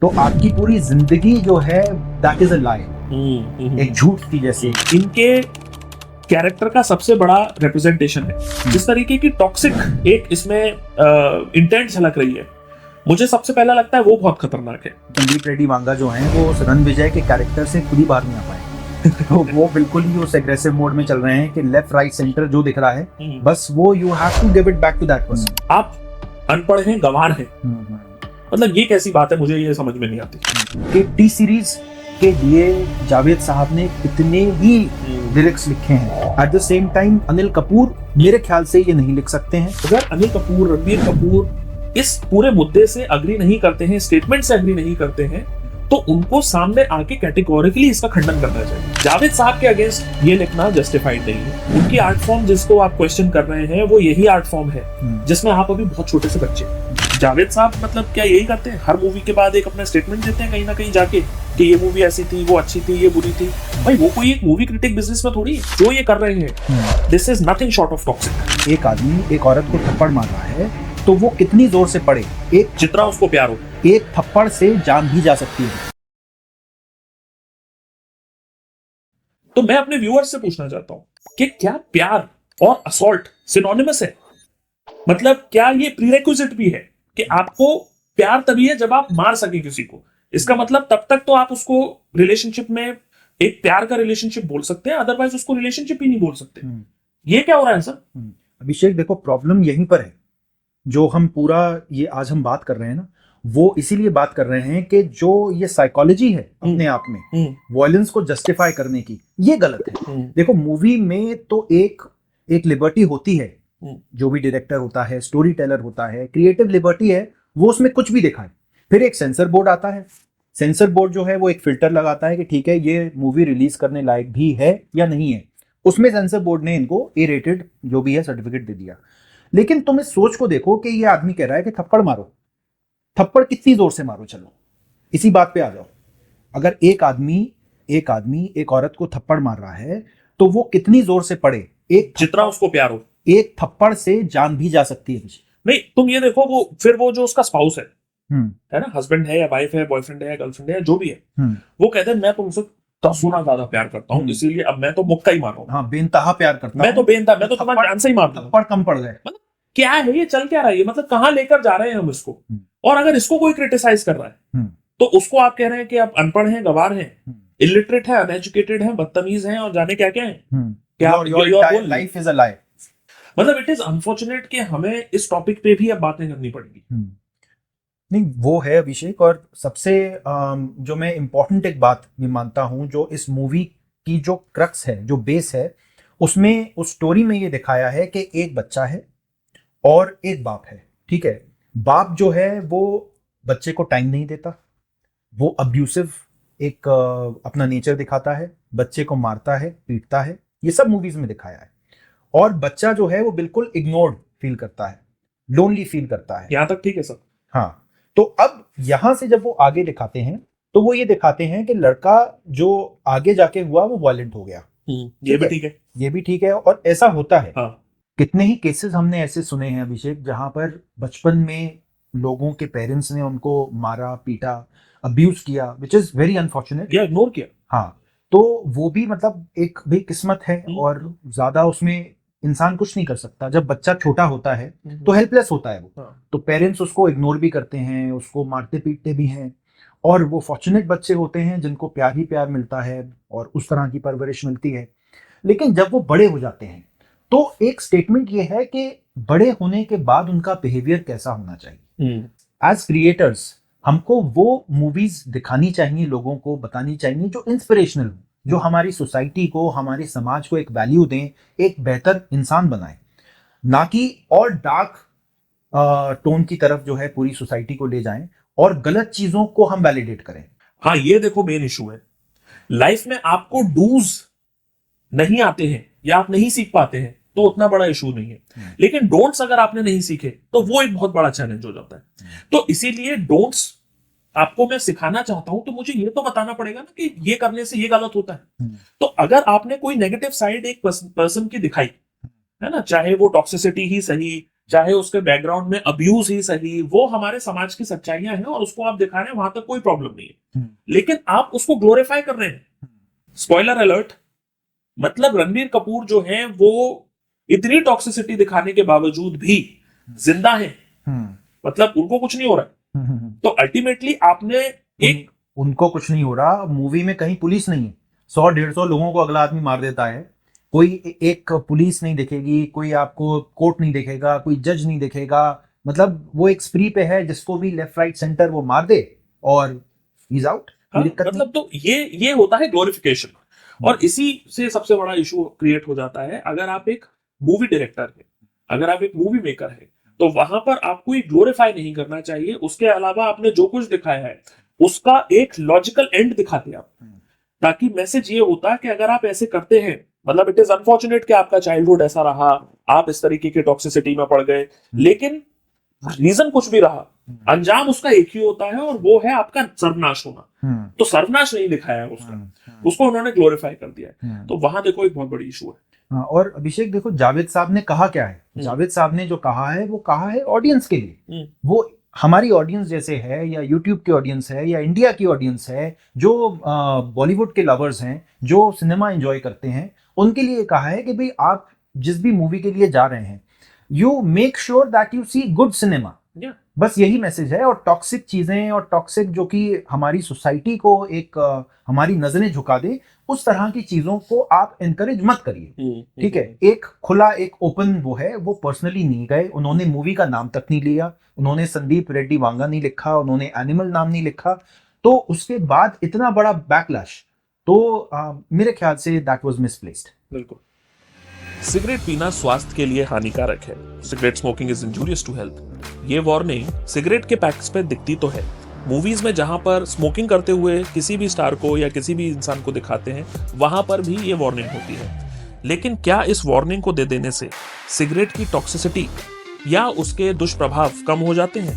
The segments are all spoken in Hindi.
तो आपकी पूरी जिंदगी जो है दैट इज अ लाई, एक झूठ की जैसे। इनके कैरेक्टर का सबसे बड़ा रिप्रेजेंटेशन है जिस तरीके की टॉक्सिक एक इसमें इंटेंट झलक रही है, मुझे सबसे पहला लगता है वो बहुत खतरनाक है। संदीप रेड्डी वांगा जो हैं वो रणविजय के कैरेक्टर से खुद ही बाहर नहीं आ पाए। तो वो बिल्कुल ही उस एग्रेसिव मोड में चल रहे हैं कि लेफ्ट राइट सेंटर जो दिख रहा है बस वो you have to give it back to that person. आप अनपढ़ हैं, गंवार हैं, मतलब ये कैसी बात है, मुझे ये समझ में नहीं आती कि टी सीरीज के लिए जावेद साहब ने कितने ही लिरिक्स लिखे हैं। At the same time Anil Kapoor मेरे ख्याल से ये नहीं लिख सकते हैं। अगर अनिल कपूर, रणबीर कपूर इस पूरे मुद्दे से अग्री नहीं करते हैं, स्टेटमेंट से अग्री नहीं करते हैं, तो उनको सामने आके कैटेगोरिकली इसका खंडन करना चाहिए। जावेद साहब के अगेंस्ट ये लिखना जस्टिफाइड नहीं है। उनकी आर्ट फॉर्म जिसको आप क्वेश्चन कर रहे हैं वो यही आर्ट फॉर्म है जिसमें आप अभी बहुत छोटे से बच्चे। जावेद साहब मतलब क्या यही करते हैं, हर मूवी के बाद एक अपना स्टेटमेंट देते हैं कहीं ना कहीं जाके कि ये मूवी ऐसी थी, वो अच्छी थी, ये बुरी थी। भाई वो कोई एक मूवी क्रिटिक बिजनेस में थोड़ी है जो ये कर रहे हैं। This is nothing short of toxic. एक आदमी एक औरत को थप्पड़ मार रहा है तो वो कितनी जोर से पड़े, एक जितना उसको प्यार हो, एक थप्पड़ से जान भी जा सकती है। तो मैं अपने व्यूअर्स से पूछना चाहता हूं कि क्या प्यार और असॉल्ट सिनोनिमस है? मतलब क्या ये प्रीरेक्विजिट भी है कि आपको प्यार तभी है जब आप मार सके किसी को? इसका मतलब तब तक तो आप उसको रिलेशनशिप में एक प्यार का रिलेशनशिप बोल सकते हैं, अदरवाइज उसको रिलेशनशिप ही नहीं बोल सकते। ये क्या हो रहा है सर? अभिषेक देखो, प्रॉब्लम यहीं पर है। जो हम पूरा ये आज हम बात कर रहे हैं ना, वो इसीलिए बात कर रहे हैं कि जो ये साइकोलॉजी है अपने आप में वायलेंस को जस्टिफाई करने की, ये गलत है। देखो मूवी में तो एक लिबर्टी होती है, जो भी डायरेक्टर होता है, स्टोरी टेलर होता है, क्रिएटिव लिबर्टी है, वो उसमें कुछ भी दिखाए। फिर एक सेंसर बोर्ड आता है, सेंसर बोर्ड जो है वो एक फिल्टर लगाता है कि ठीक है ये मूवी रिलीज करने लायक भी है या नहीं है। उसमें सेंसर बोर्ड ने इनको ए रेटेड जो भी है सर्टिफिकेट दे दिया। लेकिन तुम इस सोच को देखो कि ये आदमी कह रहा है कि थप्पड़ मारो, थप्पड़ कितनी जोर से मारो, चलो इसी बात पे आ जाओ। अगर एक आदमी एक औरत को थप्पड़ मार रहा है तो वो कितनी जोर से पड़े, एक जितना उसको प्यार हो, एक थप्पड़ से जान भी जा सकती है। नहीं तुम ये देखो, वो फिर वो जो उसका स्पाउस है ना, हस्बैंड है या वाइफ है, बॉयफ्रेंड है या गर्लफ्रेंड है, जो भी है, वो कहते हैं मैं तुमसे 10 गुना ज्यादा प्यार करता हूँ, इसीलिए अब मैं तो मुक्का ही मारूंगा। हाँ, बेनतहा प्यार करता मैं तो तुम्हारी जान से ही मार दूंगा। थप्पड़ कम पड़ गए। मतलब क्या है ये, चल क्या रहा है ये, मतलब कहाँ लेकर जा रहे हैं हम इसको? और अगर इसको कोई क्रिटिसाइज कर रहा है तो उसको आप कह रहे हैं कि आप अनपढ़ हैं, गवार हैं, इलिटरेट है, अनएजुकेटेड है, बदतमीज हैं और जाने क्या क्या है। क्या लाइफ इज अ लाई। मतलब इट इज अनफॉर्चुनेट कि हमें इस टॉपिक पे भी अब बातें करनी पड़ेगी। नहीं वो है अभिषेक, और सबसे जो मैं इंपॉर्टेंट एक बात भी मानता हूं, जो इस मूवी की जो क्रक्स है, जो बेस है, उसमें उस स्टोरी में ये दिखाया है कि एक बच्चा है और एक बाप है। ठीक है, बाप जो है वो बच्चे को टाइम नहीं देता, वो अब्यूसिव एक अपना नेचर दिखाता है, बच्चे को मारता है, पीटता है, ये सब मूवीज में दिखाया है। और बच्चा जो है वो बिल्कुल इग्नोर्ड फील करता है, लोनली फील करता है। यहां तक ठीक है सर। हाँ, तो अब यहां से जब वो आगे दिखाते हैं तो वो ये दिखाते हैं कि लड़का जो आगे जाके हुआ वो वायलेंट हो गया। ये भी ठीक है, ये भी ठीक है, और ऐसा होता है। हाँ। कितने ही केसेस हमने ऐसे सुने हैं अभिषेक, जहां पर बचपन में लोगों के पेरेंट्स ने उनको मारा, पीटा, अब्यूज किया, विच इज वेरी अनफॉर्चुनेट, या इग्नोर किया। हाँ, तो वो भी मतलब एक भी किस्मत है, और ज्यादा उसमें इंसान कुछ नहीं कर सकता। जब बच्चा छोटा होता है तो हेल्पलेस होता है वो, तो पेरेंट्स उसको इग्नोर भी करते हैं, उसको मारते पीटते भी हैं, और वो फॉर्चुनेट बच्चे होते हैं जिनको प्यार ही प्यार मिलता है और उस तरह की परवरिश मिलती है। लेकिन जब वो बड़े हो जाते हैं तो एक स्टेटमेंट ये है कि बड़े होने के बाद उनका बिहेवियर कैसा होना चाहिए। एज क्रिएटर्स हमको वो मूवीज दिखानी चाहिए, लोगों को बतानी चाहिए जो इंस्पिरेशनल हो, जो हमारी सोसाइटी को, हमारे समाज को एक वैल्यू दें, एक बेहतर इंसान बनाए, ना कि और डार्क टोन की तरफ जो है पूरी सोसाइटी को ले जाएं और गलत चीजों को हम वैलिडेट करें। हाँ, ये देखो मेन इशू है। लाइफ में आपको डूज नहीं आते हैं या आप नहीं सीख पाते हैं तो उतना बड़ा इशू नहीं है, लेकिन डोंट्स अगर आपने नहीं सीखे तो वो एक बहुत बड़ा चैलेंज हो जाता है। तो इसीलिए डोंट्स आपको मैं सिखाना चाहता हूं तो मुझे ये तो बताना पड़ेगा ना कि ये करने से ये गलत होता है। तो अगर आपने कोई नेगेटिव साइड एक पर्सन की दिखाई है ना, चाहे वो टॉक्सिसिटी ही सही, चाहे उसके बैकग्राउंड में अब्यूज ही सही, वो हमारे समाज की सच्चाइयां हैं और उसको आप दिखा रहे हैं, वहां तक कोई प्रॉब्लम नहीं है। लेकिन आप उसको ग्लोरीफाई कर रहे हैं। स्पॉइलर अलर्ट, मतलब रणबीर कपूर जो है वो इतनी टॉक्सिसिटी दिखाने के बावजूद भी जिंदा है, मतलब उनको कुछ नहीं हो रहा है। तो अल्टीमेटली आपने एक उनको कुछ नहीं हो रहा, मूवी में कहीं पुलिस नहीं है, 100-150 लोगों को अगला आदमी मार देता है, कोई एक पुलिस नहीं दिखेगी, कोई आपको कोर्ट नहीं दिखेगा, कोई जज नहीं दिखेगा, मतलब वो एक स्प्री पे है, जिसको भी लेफ्ट राइट सेंटर वो मार दे और इज आउट। हाँ, मतलब तो ये होता है ग्लोरिफिकेशन। और इसी से सबसे बड़ा इशू क्रिएट हो जाता है। अगर आप एक मूवी डायरेक्टर है, अगर आप एक मूवी मेकर है, तो वहां पर आपको ये ग्लोरीफाई नहीं करना चाहिए। उसके अलावा आपने जो कुछ दिखाया है उसका एक लॉजिकल एंड दिखाते आप, ताकि मैसेज ये होता है कि अगर आप ऐसे करते हैं, मतलब इट इज अनफॉर्चुनेट कि आपका चाइल्डहुड ऐसा रहा, आप इस तरीके की टॉक्सिसिटी में पड़ गए, लेकिन रीजन कुछ भी रहा, अंजाम उसका एक ही होता है और वो है आपका सर्वनाश होना। तो सर्वनाश नहीं दिखाया है उसको उन्होंने ग्लोरीफाई कर दिया है। तो वहां देखो एक बहुत बड़ी इशू है। और अभिषेक देखो, जावेद साहब ने कहा क्या है, जावेद साहब ने जो कहा है वो कहा है ऑडियंस के लिए। वो हमारी ऑडियंस जैसे है, या यूट्यूब की ऑडियंस है, या इंडिया की ऑडियंस है, जो बॉलीवुड के लवर्स हैं, जो सिनेमा एंजॉय करते हैं, उनके लिए कहा है कि भाई आप जिस भी मूवी के लिए जा रहे हैं, you make sure that you see good cinema. बस यही मैसेज है। और टॉक्सिक चीजें और टॉक्सिक जो कि हमारी सोसाइटी को एक हमारी नजरें झुका दे, उस तरह की चीजों को आप एनकरेज मत करिए। ठीक है, एक खुला एक ओपन वो है, वो पर्सनली नहीं गए, उन्होंने मूवी का नाम तक नहीं लिया, उन्होंने संदीप रेड्डी वांगा नहीं लिखा, उन्होंने एनिमल नाम नहीं लिखा। तो उसके बाद इतना बड़ा बैकलैश, तो मेरे ख्याल से दैट वाज मिसप्लेस्ड। बिल्कुल। सिगरेट पीना स्वास्थ्य के लिए हानिकारक है। Cigarette smoking is injurious to health. ये वार्निंग सिगरेट के पैक्स पे दिखती तो है। मूवीज में जहां पर स्मोकिंग करते हुए किसी भी स्टार को या किसी भी इंसान को दिखाते हैं, वहां पर भी ये वार्निंग होती है। लेकिन क्या इस वार्निंग को दे देने से सिगरेट की टॉक्सिसिटी या उसके दुष्प्रभाव कम हो जाते हैं?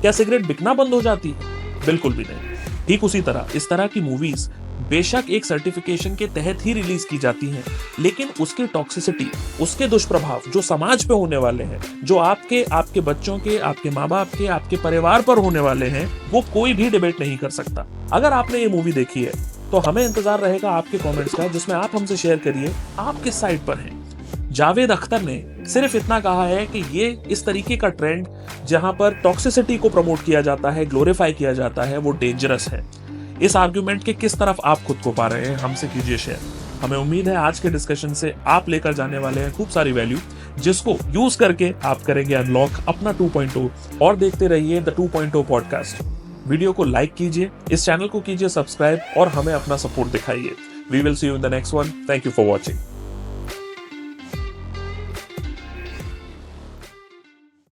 क्या सिगरेट बिकना बंद हो जाती है? बिल्कुल भी नहीं। ठीक उसी तरह इस तरह की मूवीज बेशक एक सर्टिफिकेशन के तहत ही रिलीज की जाती हैं, लेकिन उसकी टॉक्सिसिटी, उसके दुष्प्रभाव जो समाज पे होने वाले हैं, जो आपके बच्चों के, आपके माँ बाप के, आपके परिवार पर होने वाले हैं, वो कोई भी डिबेट नहीं कर सकता। अगर आपने ये मूवी देखी है तो हमें इंतजार रहेगा आपके कमेंट्स का, जिसमें आप हमसे शेयर करिए आप किस साइड पर हैं। जावेद अख्तर ने सिर्फ इतना कहा है कि ये इस तरीके का ट्रेंड जहां पर टॉक्सिसिटी को प्रमोट किया जाता है, ग्लोरीफाई किया जाता है, वो डेंजरस है। इस आर्ग्यूमेंट के किस तरफ आप खुद को पा रहे हैं, हमसे कीजिए शेयर। हमें उम्मीद है आज के डिस्कशन से आप लेकर जाने वाले हैं खूब सारी वैल्यू, जिसको यूज करके आप करेंगे अनलॉक अपना 2.0। और देखते रहिए द 2.0 पॉडकास्ट। वीडियो को लाइक कीजिए, इस चैनल को कीजिए सब्सक्राइब और हमें अपना सपोर्ट दिखाइए। We will see you in the next one. Thank you for watching.